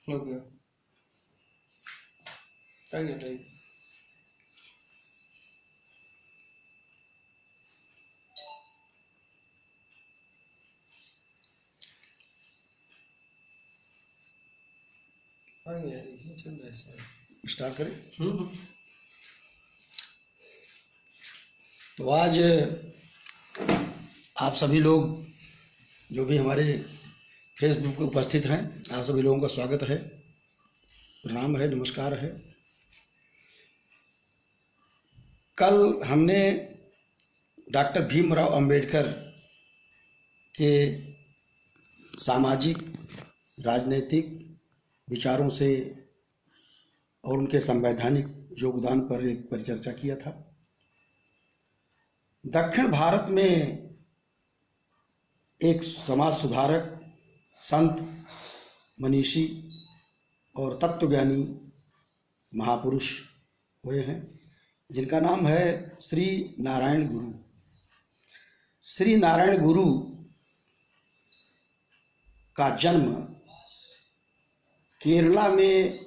हो गया। आ गया भाई। आ गया, देखिए चल रहा है सर। स्टार्ट करें। हम्म। तो आज आप सभी लोग जो भी हमारे फेसबुक पर उपस्थित हैं, आप सभी लोगों का स्वागत है, प्रणाम है, नमस्कार है। कल हमने डॉक्टर भीमराव अंबेडकर के सामाजिक राजनीतिक विचारों से और उनके संवैधानिक योगदान पर एक परिचर्चा किया था। दक्षिण भारत में एक समाज सुधारक, संत, मनीषी और तत्वज्ञानी महापुरुष हुए हैं जिनका नाम है श्री नारायण गुरु। श्री नारायण गुरु का जन्म केरला में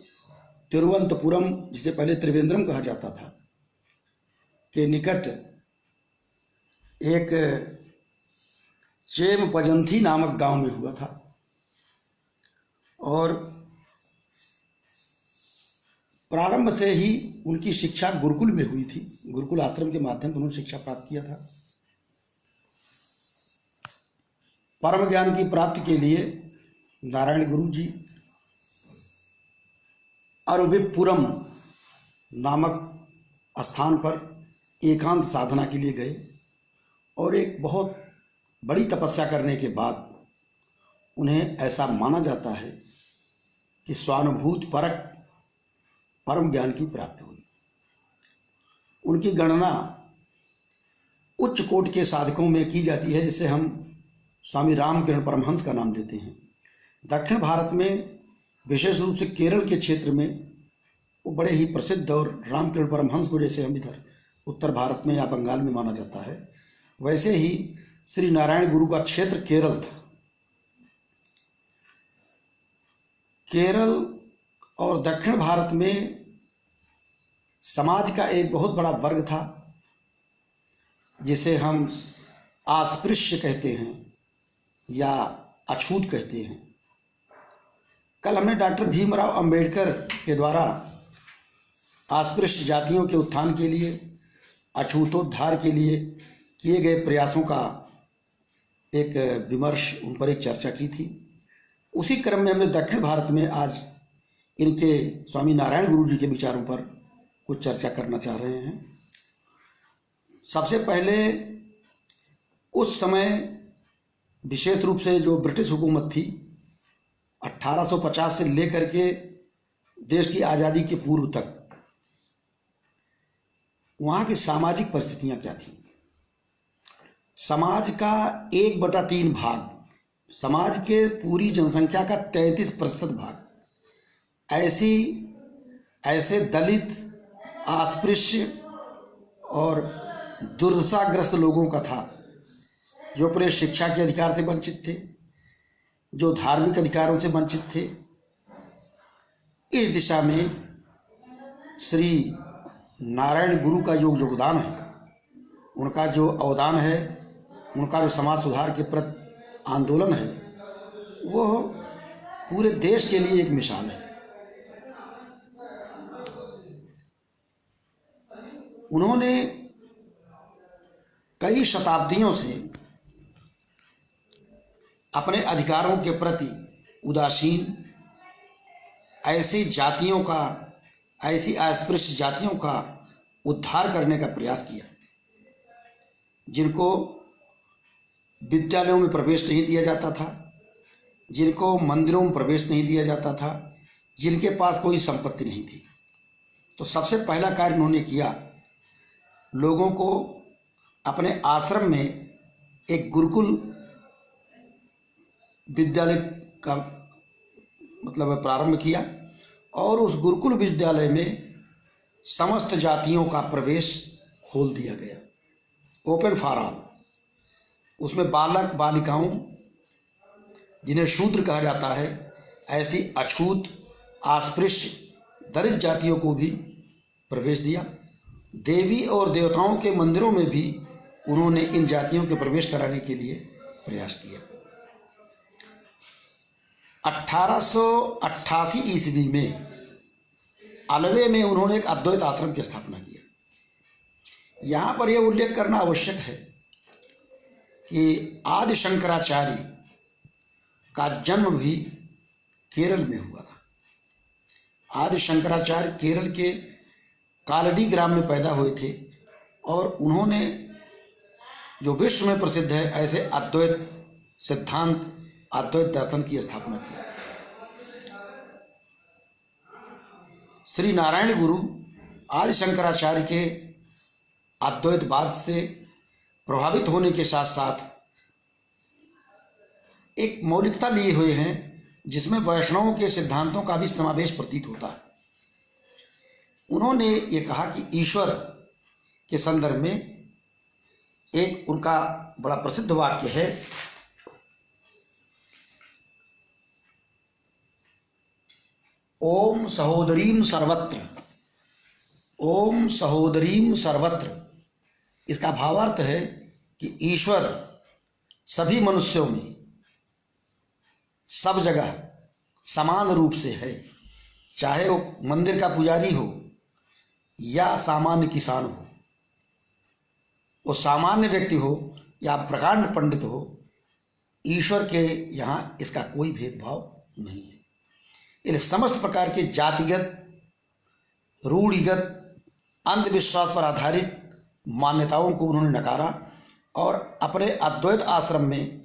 तिरुवनंतपुरम, जिसे पहले त्रिवेंद्रम कहा जाता था, के निकट एक चेमपजंथी नामक गांव में हुआ था। और प्रारंभ से ही उनकी शिक्षा गुरुकुल में हुई थी। गुरुकुल आश्रम के माध्यम से उन्होंने शिक्षा प्राप्त किया था। परम ज्ञान की प्राप्ति के लिए नारायण गुरु जी अरुविपुरम नामक स्थान पर एकांत साधना के लिए गए और एक बहुत बड़ी तपस्या करने के बाद उन्हें ऐसा माना जाता है कि स्वानुभूत परक परम ज्ञान की प्राप्ति हुई। उनकी गणना उच्च कोटि के साधकों में की जाती है, जिसे हम स्वामी रामकिरण परमहंस का नाम लेते हैं। दक्षिण भारत में, विशेष रूप से केरल के क्षेत्र में, वो बड़े ही प्रसिद्ध, और रामकिरण परमहंस को जैसे हम इधर उत्तर भारत में या बंगाल में माना जाता है, वैसे ही श्री नारायण गुरु का क्षेत्र केरल था। केरल और दक्षिण भारत में समाज का एक बहुत बड़ा वर्ग था जिसे हम अस्पृश्य कहते हैं या अछूत कहते हैं। कल हमने डॉक्टर भीमराव अंबेडकर के द्वारा अस्पृश्य जातियों के उत्थान के लिए, अछूतोद्धार के लिए किए गए प्रयासों का एक विमर्श, उन पर एक चर्चा की थी। उसी क्रम में हमने दक्षिण भारत में आज इनके स्वामी नारायण गुरु जी के विचारों पर कुछ चर्चा करना चाह रहे हैं। सबसे पहले, उस समय विशेष रूप से जो ब्रिटिश हुकूमत थी, 1850 से लेकर के देश की आज़ादी के पूर्व तक वहाँ की सामाजिक परिस्थितियाँ क्या थीं। समाज का 1/3 भाग, समाज के पूरी जनसंख्या का 33% भाग ऐसे दलित, अस्पृश्य और दुर्दशाग्रस्त लोगों का था जो अपने शिक्षा के अधिकार से वंचित थे, जो धार्मिक अधिकारों से वंचित थे। इस दिशा में श्री नारायण गुरु का जो योगदान है, उनका जो अवदान है, उनका जो समाज सुधार के प्रति आंदोलन है, वो पूरे देश के लिए एक मिसाल है। उन्होंने कई शताब्दियों से अपने अधिकारों के प्रति उदासीन ऐसी जातियों का, ऐसी अस्पृश्य जातियों का उद्धार करने का प्रयास किया, जिनको विद्यालयों में प्रवेश नहीं दिया जाता था, जिनको मंदिरों में प्रवेश नहीं दिया जाता था, जिनके पास कोई संपत्ति नहीं थी। तो सबसे पहला कार्य उन्होंने किया, लोगों को अपने आश्रम में एक गुरुकुल विद्यालय का प्रारंभ किया और उस गुरुकुल विद्यालय में समस्त जातियों का प्रवेश खोल दिया गया, ओपन फॉर ऑल। उसमें बालक बालिकाओं, जिन्हें शूद्र कहा जाता है, ऐसी अछूत अस्पृश्य दलित जातियों को भी प्रवेश दिया। देवी और देवताओं के मंदिरों में भी उन्होंने इन जातियों के प्रवेश कराने के लिए प्रयास किया। 1888 ईस्वी में अलवे में उन्होंने एक अद्वैत आश्रम की स्थापना किया। यहाँ पर यह उल्लेख करना आवश्यक है कि आदि शंकराचार्य का जन्म भी केरल में हुआ था। आदि शंकराचार्य केरल के कालडी ग्राम में पैदा हुए थे और उन्होंने जो विश्व में प्रसिद्ध है ऐसे अद्वैत सिद्धांत, अद्वैत दर्शन की स्थापना की। श्री नारायण गुरु आदि शंकराचार्य के अद्वैतवाद से प्रभावित होने के साथ साथ एक मौलिकता लिए हुए हैं जिसमें वैष्णवों के सिद्धांतों का भी समावेश प्रतीत होता है। उन्होंने ये कहा कि ईश्वर के संदर्भ में एक उनका बड़ा प्रसिद्ध वाक्य है, ओम सहोदरीम सर्वत्र, ओम सहोदरीम सर्वत्र। इसका भावार्थ है कि ईश्वर सभी मनुष्यों में सब जगह समान रूप से है, चाहे वो मंदिर का पुजारी हो या सामान्य किसान हो, वो सामान्य व्यक्ति हो या प्रकांड पंडित हो, ईश्वर के यहाँ इसका कोई भेदभाव नहीं है। इसलिए समस्त प्रकार के जातिगत, रूढ़िगत, अंधविश्वास पर आधारित मान्यताओं को उन्होंने नकारा और अपने अद्वैत आश्रम में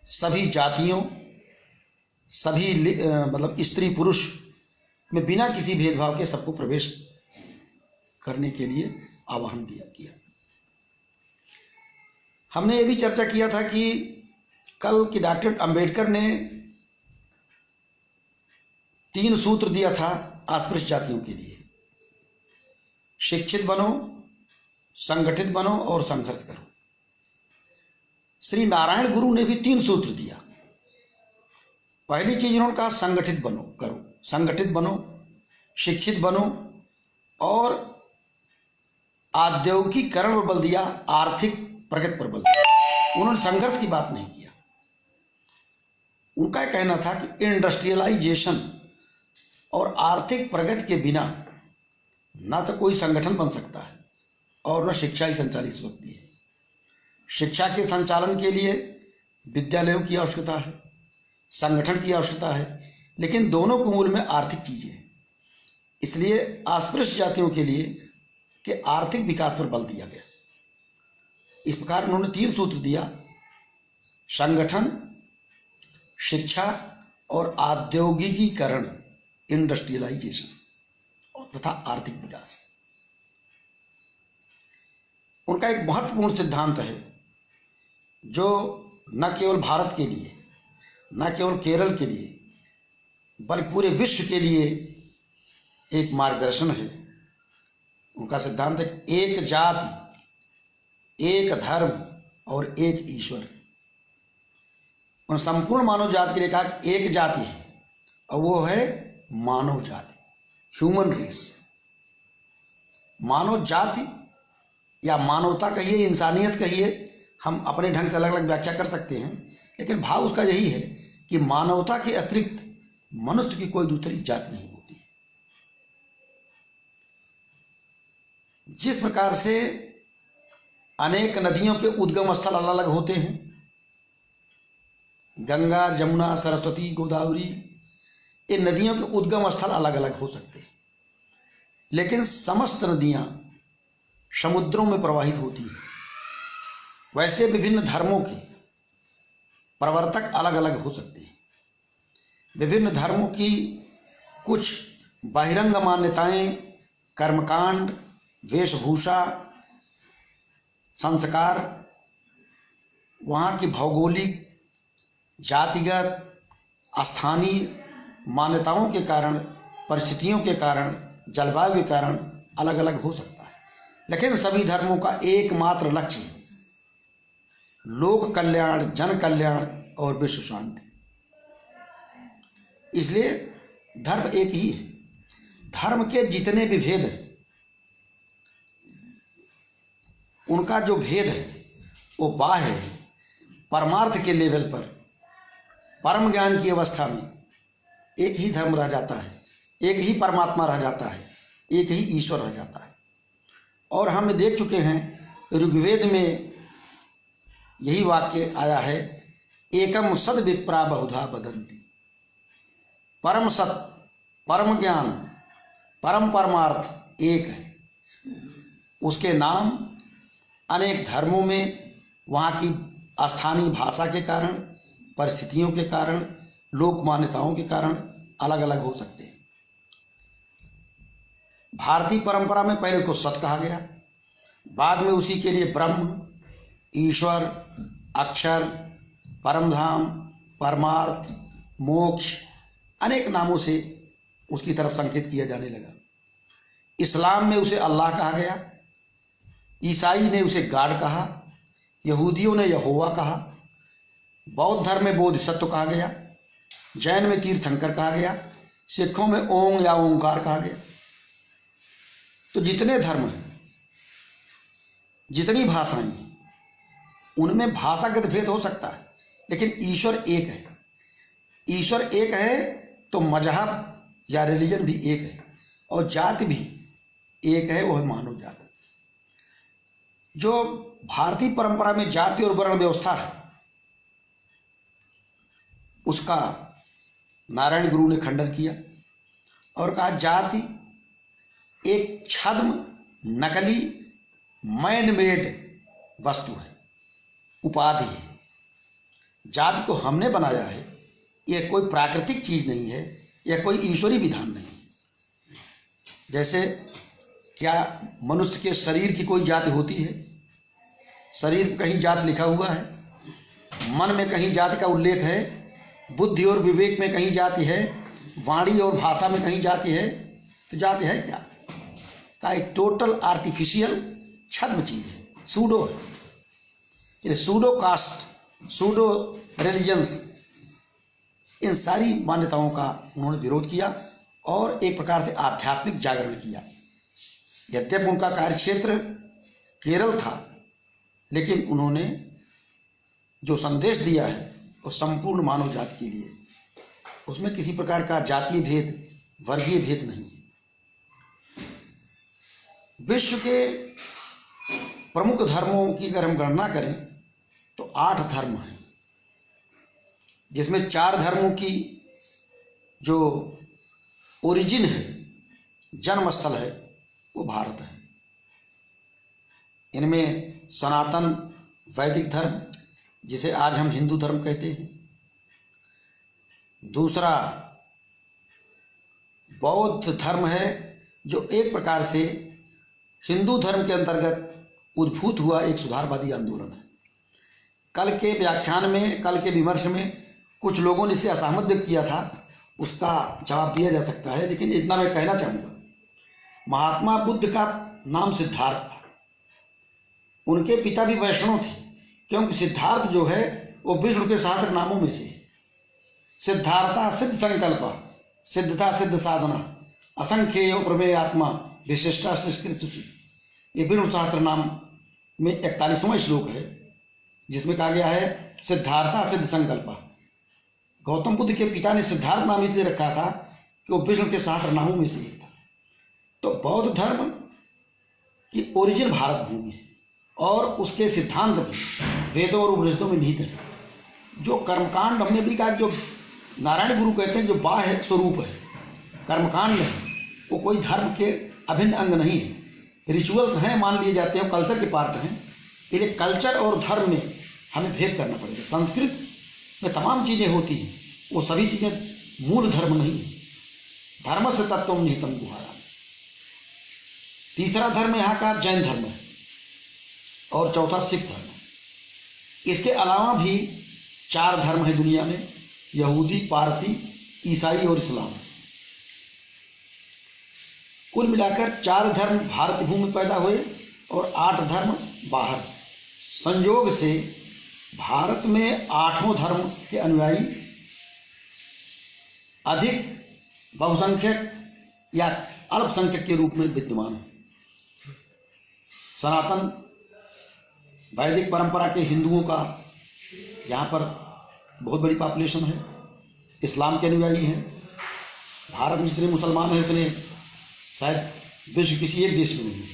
सभी जातियों, सभी मतलब स्त्री पुरुष में बिना किसी भेदभाव के सबको प्रवेश करने के लिए आह्वान किया। हमने ये भी चर्चा किया था कि कल की डॉक्टर अंबेडकर ने 3 सूत्र दिया था अस्पृश्य जातियों के लिए, शिक्षित बनो, संगठित बनो और संघर्ष करो। श्री नारायण गुरु ने भी 3 सूत्र दिया। पहली चीज उन्होंने कहा संगठित बनो, करो, संगठित बनो, शिक्षित बनो और औद्योगिकीकरण पर बल दिया, आर्थिक प्रगति पर बल दिया। उन्होंने संघर्ष की बात नहीं किया। उनका कहना था कि इंडस्ट्रियलाइजेशन और आर्थिक प्रगति के बिना ना तो कोई संगठन बन सकता है और न शिक्षा ही संचालित हो सकती है। शिक्षा के संचालन के लिए विद्यालयों की आवश्यकता है, संगठन की आवश्यकता है, लेकिन दोनों के मूल में आर्थिक चीजें हैं। इसलिए अस्पृश्य जातियों के लिए कि आर्थिक विकास पर बल दिया गया। इस प्रकार उन्होंने 3 सूत्र दिया, संगठन, शिक्षा और औद्योगिकीकरण, इंडस्ट्रियलाइजेशन तथा आर्थिक विकास। उनका एक महत्वपूर्ण सिद्धांत है जो न केवल भारत के लिए, न केवल केरल के लिए, बल्कि पूरे विश्व के लिए एक मार्गदर्शन है। उनका सिद्धांत है एक जाति, एक धर्म और एक ईश्वर। उन संपूर्ण मानव जाति के लिए कहा कि एक जाति है और वो है मानव जाति, ह्यूमन रेस। मानव जाति या मानवता कहिए, इंसानियत कहिए, हम अपने ढंग से अलग अलग व्याख्या कर सकते हैं, लेकिन भाव उसका यही है कि मानवता के अतिरिक्त मनुष्य की कोई दूसरी जाति नहीं होती। जिस प्रकार से अनेक नदियों के उद्गम स्थल अलग अलग होते हैं, गंगा, जमुना, सरस्वती, गोदावरी, इन नदियों के उद्गम स्थल अलग अलग हो सकते हैं, लेकिन समस्त नदियां समुद्रों में प्रवाहित होती हैं। वैसे विभिन्न धर्मों के प्रवर्तक अलग अलग हो सकते हैं। विभिन्न धर्मों की कुछ बहिरंग मान्यताएं, कर्मकांड, वेशभूषा, संस्कार, वहाँ की भौगोलिक, जातिगत, स्थानीय मान्यताओं के कारण, परिस्थितियों के कारण, जलवायु के कारण अलग अलग हो सकता है, लेकिन सभी धर्मों का एकमात्र लक्ष्य है लोक कल्याण, जन कल्याण और विश्व शांति। इसलिए धर्म एक ही है। धर्म के जितने भी भेद हैं, उनका जो भेद है वो बाह्य है। परमार्थ के लेवल पर, परम ज्ञान की अवस्था में एक ही धर्म रह जाता है, एक ही परमात्मा रह जाता है, एक ही ईश्वर रह जाता है। और हम देख चुके हैं ऋग्वेद में यही वाक्य आया है, एकम सद विप्रा बहुधा वदन्ति। परम सत, परम ज्ञान, परम परमार्थ एक है। उसके नाम अनेक धर्मों में वहाँ की स्थानीय भाषा के कारण, परिस्थितियों के कारण, लोक मान्यताओं के कारण अलग अलग हो सकते हैं। भारतीय परंपरा में पहले उसको सत कहा गया, बाद में उसी के लिए ब्रह्म, ईश्वर, अक्षर, परमधाम, परमार्थ, मोक्ष अनेक नामों से उसकी तरफ संकेत किया जाने लगा। इस्लाम में उसे अल्लाह कहा गया, ईसाई ने उसे गॉड कहा, यहूदियों ने यहोवा कहा, बौद्ध धर्म में बोधिसत्व कहा गया, जैन में तीर्थंकर कहा गया, सिखों में ओम या ओंकार कहा गया। तो जितने धर्म हैं, जितनी भाषाएं हैं, उनमें भाषागत भेद हो सकता है, लेकिन ईश्वर एक है। ईश्वर एक है तो मजहब या रिलीजन भी एक है, और जाति भी एक है, वो है मानव जाति। जो भारतीय परंपरा में जाति और वर्ण व्यवस्था है, उसका नारायण गुरु ने खंडन किया और कहा जाति एक छद्म, नकली, मैन मेड वस्तु है, उपाधि है। जाति को हमने बनाया है, यह कोई प्राकृतिक चीज नहीं है, यह कोई ईश्वरी विधान नहीं है। जैसे क्या मनुष्य के शरीर की कोई जाति होती है? शरीर में कहीं जाति लिखा हुआ है? मन में कहीं जाति का उल्लेख है? बुद्धि और विवेक में कहीं जाति है? वाणी और भाषा में कहीं जाति है? तो जाति है क्या? का एक टोटल आर्टिफिशियल छद्म चीज है, सूडो है। ये सूडो कास्ट, सूडो रिलीजन्स, इन सारी मान्यताओं का उन्होंने विरोध किया और एक प्रकार से आध्यात्मिक जागरण किया। यद्यपि उनका कार्यक्षेत्र केरल था, लेकिन उन्होंने जो संदेश दिया है वो संपूर्ण मानव जाति के लिए, उसमें किसी प्रकार का जातीय भेद, वर्गीय भेद नहीं है। विश्व के प्रमुख धर्मों की अगर हम गणना करें तो 8 धर्म हैं, जिसमें 4 धर्मों की जो ओरिजिन है, जन्म स्थल है, वो भारत है। इनमें सनातन वैदिक धर्म, जिसे आज हम हिंदू धर्म कहते हैं, दूसरा बौद्ध धर्म है, जो एक प्रकार से हिंदू धर्म के अंतर्गत उद्भूत हुआ एक सुधारवादी आंदोलन है। कल के व्याख्यान में, कल के विमर्श में कुछ लोगों ने इससे असहमत व्यक्त किया था, उसका जवाब दिया जा सकता है, लेकिन इतना मैं कहना चाहूँगा, महात्मा बुद्ध का नाम सिद्धार्थ था। उनके पिता भी वैष्णव थे, क्योंकि सिद्धार्थ जो है वो विष्णु के सहस्त्र नामों में से। सिद्धार्था सिद्ध संकल्प, सिद्धता सिद्ध साधना, असंख्येय प्रमेय आत्मा, विशिष्टा संस्कृत सूची, ये विष्णु सहस्त्र नाम में 41वां श्लोक है, जिसमें कहा गया है सिद्धार्था सिद्ध संकल्प। गौतम बुद्ध के पिता ने सिद्धार्थ नाम इसलिए रखा था कि वो विष्णु के सहस्त्र नामों में से एक था। तो बौद्ध धर्म की ओरिजिन भारत भूमि है और उसके सिद्धांत भी वेदों और उपनिषदों में निहित है। जो कर्मकांड, हमने भी कहा, जो नारायण गुरु कहते हैं, जो बाह्य स्वरूप है, कर्मकांड है, वो कोई धर्म के अभिन्न अंग नहीं है। रिचुअल्स हैं, मान लिए जाते हैं, कल्चर के पार्ट हैं। इसलिए कल्चर और धर्म में हमें भेद करना पड़ेगा। संस्कृत में तमाम चीज़ें होती हैं, वो सभी चीज़ें मूल धर्म नहीं है। धर्म से तत्व निहितम गुहारा। तीसरा धर्म यहाँ का जैन धर्म है और चौथा सिख धर्म है। इसके अलावा भी 4 धर्म है दुनिया में, यहूदी, पारसी, ईसाई और इस्लाम। कुल मिलाकर 4 धर्म भारत भूमि में पैदा हुए और 8 धर्म बाहर। संयोग से भारत में 8वें धर्म के अनुयायी अधिक बहुसंख्यक या अल्पसंख्यक के रूप में विद्यमान है। सनातन वैदिक परंपरा के हिंदुओं का यहाँ पर बहुत बड़ी पॉपुलेशन है। इस्लाम के अनुयायी हैं। भारत में जितने मुसलमान हैं उतने शायद विश्व किसी एक देश में नहीं है।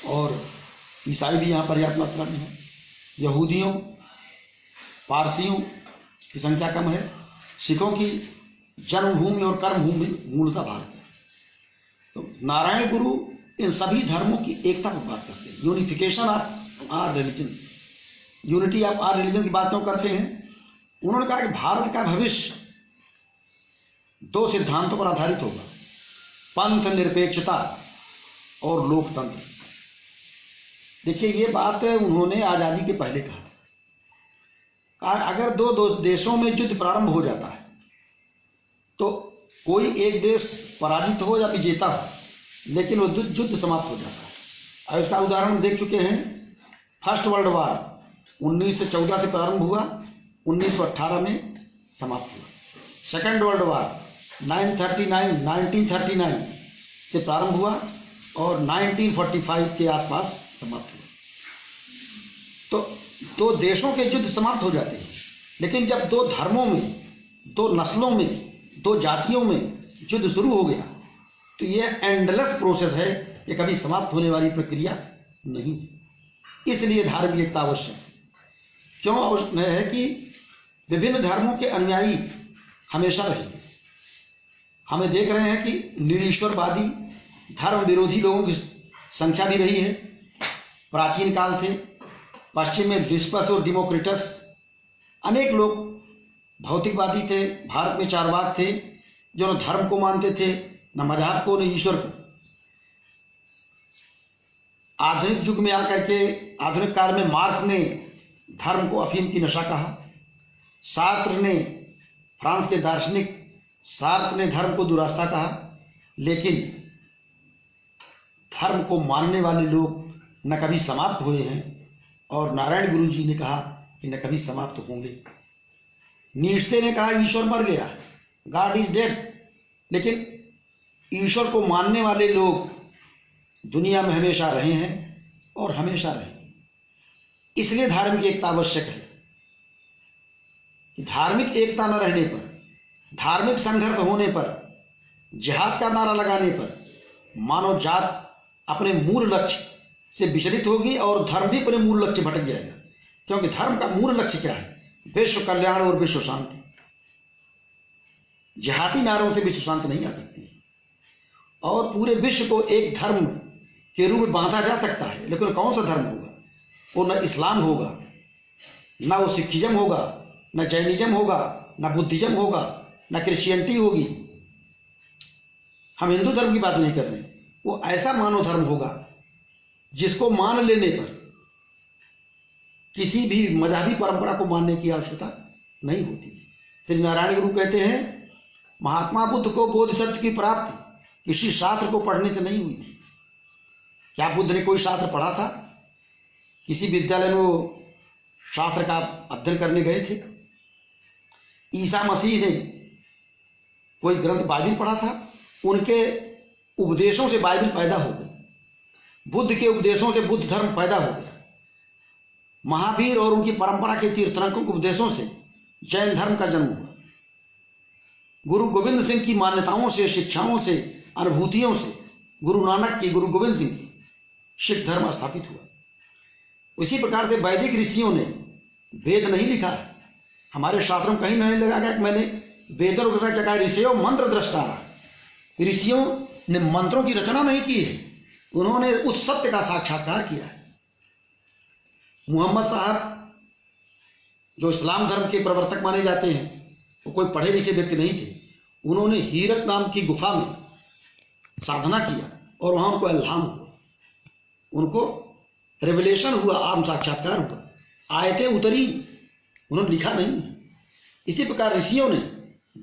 और ईसाई भी यहाँ पर्याप्त मात्रा में है। यहूदियों पारसियों की संख्या कम है। सिखों की जन्मभूमि और कर्मभूमि मूलतः भारत है। तो नारायण गुरु इन सभी धर्मों की एकता पर बात करते हैं। Unification of our religions, unity of our religion की बात क्यों करते हैं? उन्होंने कहा कि भारत का भविष्य दो सिद्धांतों पर आधारित होगा, पंथ निरपेक्षता और लोकतंत्र। देखिए, ये बात उन्होंने आज़ादी के पहले कहा था। अगर दो देशों में युद्ध प्रारंभ हो जाता है तो कोई एक देश पराजित हो या विजेता हो, लेकिन वो युद्ध समाप्त हो जाता है। और इसका उदाहरण हम देख चुके हैं। फर्स्ट वर्ल्ड वार 1914 से प्रारंभ हुआ, 1918 में समाप्त हुआ। सेकेंड वर्ल्ड वार 1939 से प्रारंभ हुआ और 1945 के आसपास समाप्त हुआ। तो दो देशों के युद्ध समाप्त हो जाते हैं, लेकिन जब दो धर्मों में, दो नस्लों में, दो जातियों में युद्ध शुरू हो गया तो यह एंडलेस प्रोसेस है, ये कभी समाप्त होने वाली प्रक्रिया नहीं। इसलिए धार्मिक एकता आवश्यक है। क्यों आवश्यक है कि विभिन्न धर्मों के अनुयायी हमेशा रहेंगे। हमें देख रहे हैं कि निरीश्वरवादी धर्म विरोधी लोगों की संख्या भी रही है। प्राचीन काल से पश्चिम में लिस्पस और डिमोक्रिटस, अनेक लोग भौतिकवादी थे। भारत में चारवाक थे जो न धर्म को मानते थे, न मजहब को, न ईश्वर को। आधुनिक युग में आकर के, आधुनिक काल में मार्क्स ने धर्म को अफीम की नशा कहा। सार्त्र ने, फ्रांस के दार्शनिक सार्त्र ने धर्म को दुरास्ता कहा। लेकिन धर्म को मानने वाले लोग न कभी समाप्त हुए हैं और नारायण गुरु जी ने कहा कि न कभी समाप्त होंगे। नीत्शे ने कहा ईश्वर मर गया, गॉड इज डेड। लेकिन ईश्वर को मानने वाले लोग दुनिया में हमेशा रहे हैं और हमेशा रहेंगे। इसलिए धार्मिक एकता आवश्यक है कि धार्मिक एकता न रहने पर, धार्मिक संघर्ष होने पर, जिहाद का नारा लगाने पर मानव जात अपने मूल लक्ष्य से विचलित होगी और धर्म भी अपने मूल लक्ष्य भटक जाएगा। क्योंकि धर्म का मूल लक्ष्य क्या है? विश्व कल्याण और विश्व शांति। जिहादी नारों से विश्व शांति नहीं आ सकती है। और पूरे विश्व को एक धर्म के रूप में बांधा जा सकता है, लेकिन कौन सा धर्म होगा? वो न इस्लाम होगा, न वो सिखिज्म होगा, न जैनिज्म होगा, न बुद्धिज्म होगा, न क्रिश्चियनिटी होगी। हम हिंदू धर्म की बात नहीं कर रहे। वो ऐसा मानव धर्म होगा जिसको मान लेने पर किसी भी मजहबी परंपरा को मानने की आवश्यकता नहीं होती। श्री नारायण गुरु कहते हैं, महात्मा बुद्ध को बोधिसत्व की प्राप्ति किसी शास्त्र को पढ़ने से नहीं हुई थी। क्या बुद्ध ने कोई शास्त्र पढ़ा था? किसी विद्यालय में वो शास्त्र का अध्ययन करने गए थे? ईसा मसीह ने कोई ग्रंथ बाइबिल पढ़ा था? उनके उपदेशों से बाइबिल पैदा हो गई। बुद्ध के उपदेशों से बुद्ध धर्म पैदा हो गया। महावीर और उनकी परंपरा के तीर्थंकरों के उपदेशों से जैन धर्म का जन्म हुआ। गुरु गोविंद सिंह की मान्यताओं से, शिक्षाओं से, अनुभूतियों से गुरु नानक की, गुरु गोविंद सिंह की सिख धर्म स्थापित हुआ। उसी प्रकार से वैदिक ऋषियों ने वेद नहीं लिखा। हमारे शास्त्रों में कहीं नहीं लगा गया कि मैंने वेदों को क्या कहा, ऋषियों मंत्र दृष्टारा। ऋषियों ने मंत्रों की रचना नहीं की है, उन्होंने उस सत्य का साक्षात्कार किया है। मुहम्मद साहब जो इस्लाम धर्म के प्रवर्तक माने जाते हैं, वो कोई पढ़े लिखे व्यक्ति नहीं थे। उन्होंने हीरक नाम की गुफा में साधना किया और वहां उनको इल्हाम हुआ, उनको रेवलेशन हुआ, आत्म साक्षात्कार हुआ, आयतें उतरी, उन्होंने लिखा नहीं। इसी प्रकार ऋषियों ने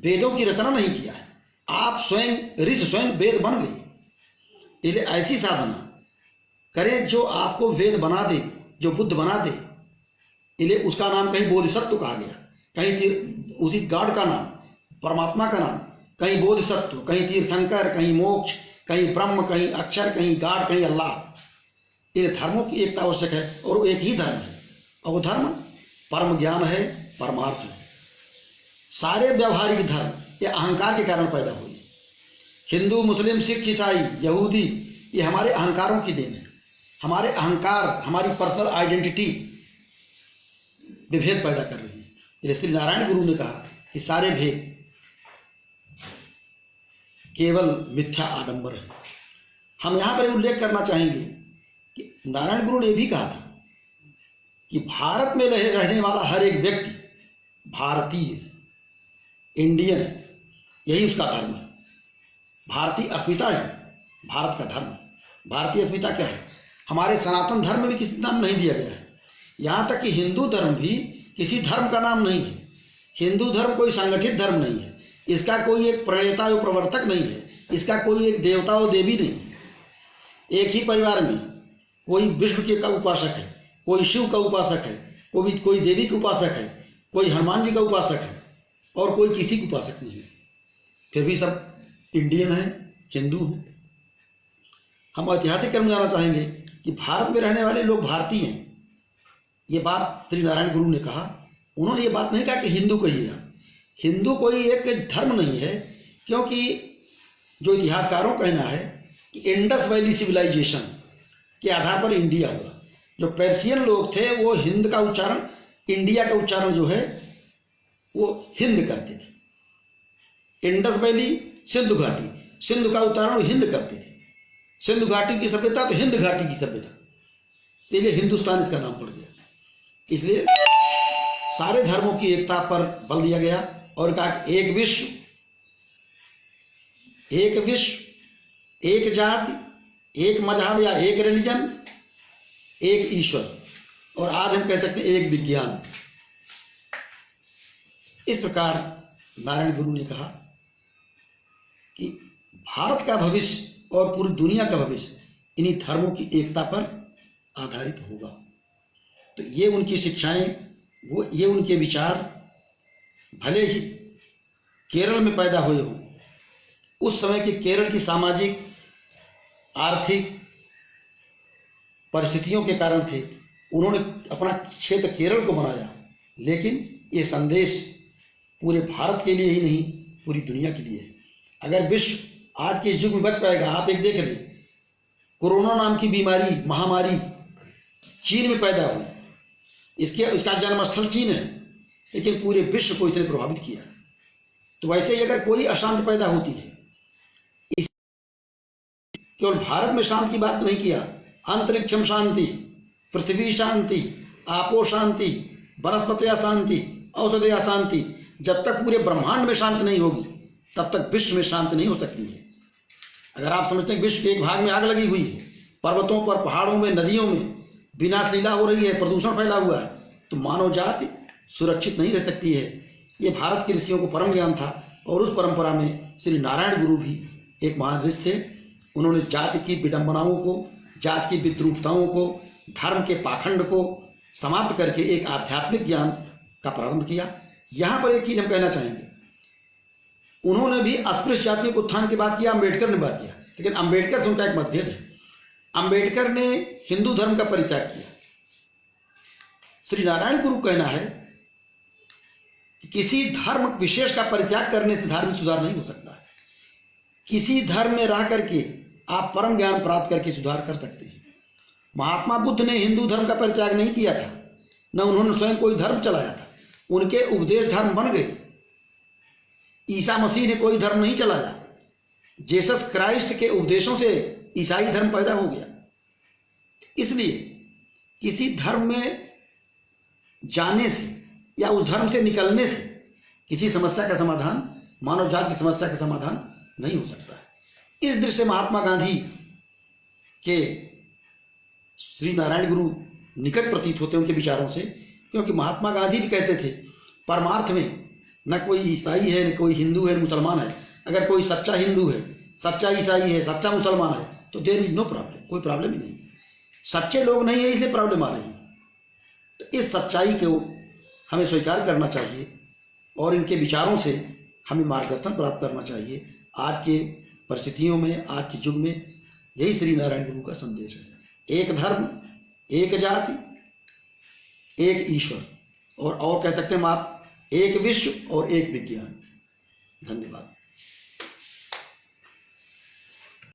वेदों की रचना नहीं किया है। आप स्वयं ऋषि स्वयं वेद बन गए। इसलिए ऐसी साधना करें जो आपको वेद बना दे, जो बुद्ध बना दे। इसलिए उसका नाम कहीं बोधिसत्व कहा गया, कहीं उसी गॉड का नाम, परमात्मा का नाम, कहीं बोधिसत्व, कहीं तीर्थंकर, कहीं मोक्ष, कहीं ब्रह्म, कहीं अक्षर, कहीं गाड, कहीं अल्लाह। इन धर्मों की एकता आवश्यक है और वो एक ही धर्म है, और वो धर्म परम ज्ञान है, परमार्थ है। सारे व्यवहारिक धर्म ये अहंकार के कारण पैदा हुए। हिंदू, मुस्लिम, सिख, ईसाई, यहूदी, ये हमारे अहंकारों की देन है। हमारे अहंकार, हमारी पर्सनल आइडेंटिटी विभेद पैदा कर रही है। इसलिए श्री नारायण गुरु ने कहा कि सारे भेद केवल मिथ्या आडंबर है। हम यहाँ पर उल्लेख करना चाहेंगे कि नारायण गुरु ने भी कहा था कि भारत में रहने वाला हर एक व्यक्ति भारतीय, इंडियन, यही उसका धर्म है। भारतीय अस्मिता है भारत का धर्म। भारतीय अस्मिता क्या है? हमारे सनातन धर्म में भी किसी नाम नहीं दिया गया है। यहाँ तक कि हिंदू धर्म भी किसी धर्म का नाम नहीं है। हिंदू धर्म कोई संगठित धर्म नहीं है। इसका कोई एक प्रणेता व प्रवर्तक नहीं है। इसका कोई एक देवता व देवी नहीं है। एक ही परिवार में कोई विष्णु के का उपासक है, कोई शिव का उपासक है, कोई देवी का उपासक है, कोई हनुमान जी का उपासक है, और कोई किसी का उपासक नहीं है। फिर भी सब इंडियन है, हिंदू है। हम ऐतिहासिक क्रम जाना चाहेंगे कि भारत में रहने वाले लोग भारतीय हैं। ये बात श्री नारायण गुरु ने कहा। उन्होंने ये बात नहीं कहा कि हिंदू कहिए। हिंदू कोई एक धर्म नहीं है, क्योंकि जो इतिहासकारों का कहना है कि इंडस वैली सिविलाइजेशन के आधार पर इंडिया हुआ। जो पर्शियन लोग थे वो हिंद का उच्चारण, इंडिया का उच्चारण जो है वो हिंद करते थे। इंडस वैली सिंधु घाटी, सिंधु का उच्चारण हिंद करते थे। सिंधु घाटी की सभ्यता तो हिंद घाटी की सभ्यता, इसलिए हिंदुस्तान इसका नाम पड़ गया। इसलिए सारे धर्मों की एकता पर बल दिया गया और कहा कि एक विश्व, एक जाति, एक मजहब या एक रिलीजन, एक ईश्वर, और आज हम कह सकते हैं एक विज्ञान। इस प्रकार नारायण गुरु ने कहा कि भारत का भविष्य और पूरी दुनिया का भविष्य इन्हीं धर्मों की एकता पर आधारित होगा। तो ये उनकी शिक्षाएं, ये उनके विचार भले ही केरल में पैदा हुए हों, उस समय के केरल की सामाजिक आर्थिक परिस्थितियों के कारण थे। उन्होंने अपना क्षेत्र केरल को बनाया, लेकिन ये संदेश पूरे भारत के लिए ही नहीं, पूरी दुनिया के लिए है। अगर विश्व आज के युग में बच पाएगा, आप एक देख लें, कोरोना नाम की बीमारी, महामारी चीन में पैदा हुई। इसका जन्मस्थल चीन है, लेकिन पूरे विश्व को इसने प्रभावित किया। तो वैसे ही अगर कोई अशांति पैदा होती है, केवल भारत में शांति की बात नहीं किया, अंतरिक्षम शांति, पृथ्वी शांति, आपो शांति, वनस्पतिया शांति, औषधिया शांति। जब तक पूरे ब्रह्मांड में शांति नहीं होगी, तब तक विश्व में शांति नहीं हो सकती है। अगर आप समझते हैं विश्व के एक भाग में आग लगी हुई है, पर्वतों पर, पहाड़ों में, नदियों में विनाश लीला हो रही है, प्रदूषण फैला हुआ है, तो मानव जाति सुरक्षित नहीं रह सकती है। ये भारत के ऋषियों को परम ज्ञान था, और उस परंपरा में श्री नारायण गुरु भी एक महान ऋषि थे। उन्होंने जाति की विडंबनाओं को, जाति की विद्रूपताओं को, धर्म के पाखंड को समाप्त करके एक आध्यात्मिक ज्ञान का प्रारंभ किया। यहाँ पर एक चीज हम कहना चाहेंगे, उन्होंने भी अस्पृश्य जातियों के उत्थान की बात किया, अम्बेडकर ने बात किया, लेकिन अम्बेडकर से उनका एक मतभेद है। अम्बेडकर ने हिंदू धर्म का परित्याग किया। श्री नारायण गुरु कहना है कि किसी धर्म विशेष का परित्याग करने से धार्मिक सुधार नहीं हो सकता है। किसी धर्म में रह करके आप परम ज्ञान प्राप्त करके सुधार कर सकते हैं। महात्मा बुद्ध ने हिंदू धर्म का परित्याग नहीं किया था, न उन्होंने स्वयं कोई धर्म चलाया था, उनके उपदेश धर्म बन गए। ईसा मसीह ने कोई धर्म नहीं चलाया, जीसस क्राइस्ट के उपदेशों से ईसाई धर्म पैदा हो गया। इसलिए किसी धर्म में जाने से या उस धर्म से निकलने से किसी समस्या का समाधान, मानव जाति की समस्या का समाधान नहीं हो सकता है। इस दृष्टि से महात्मा गांधी के श्री नारायण गुरु निकट प्रतीत होते उनके विचारों से, क्योंकि महात्मा गांधी भी कहते थे परमार्थ में न कोई ईसाई है, न कोई हिंदू है, न मुसलमान है। अगर कोई सच्चा हिंदू है, सच्चा ईसाई है, सच्चा मुसलमान है, तो देयर इज नो प्रॉब्लम, कोई प्रॉब्लम ही नहीं। सच्चे लोग नहीं है इसलिए प्रॉब्लम आ रही है। तो इस सच्चाई को हमें स्वीकार करना चाहिए और इनके विचारों से हमें मार्गदर्शन प्राप्त करना चाहिए। आज के परिस्थितियों में, आज के युग में यही श्री नारायण गुरु का संदेश है। एक धर्म, एक जाति, एक ईश्वर, और कह सकते हैं आप एक विश्व और एक विज्ञान। धन्यवाद।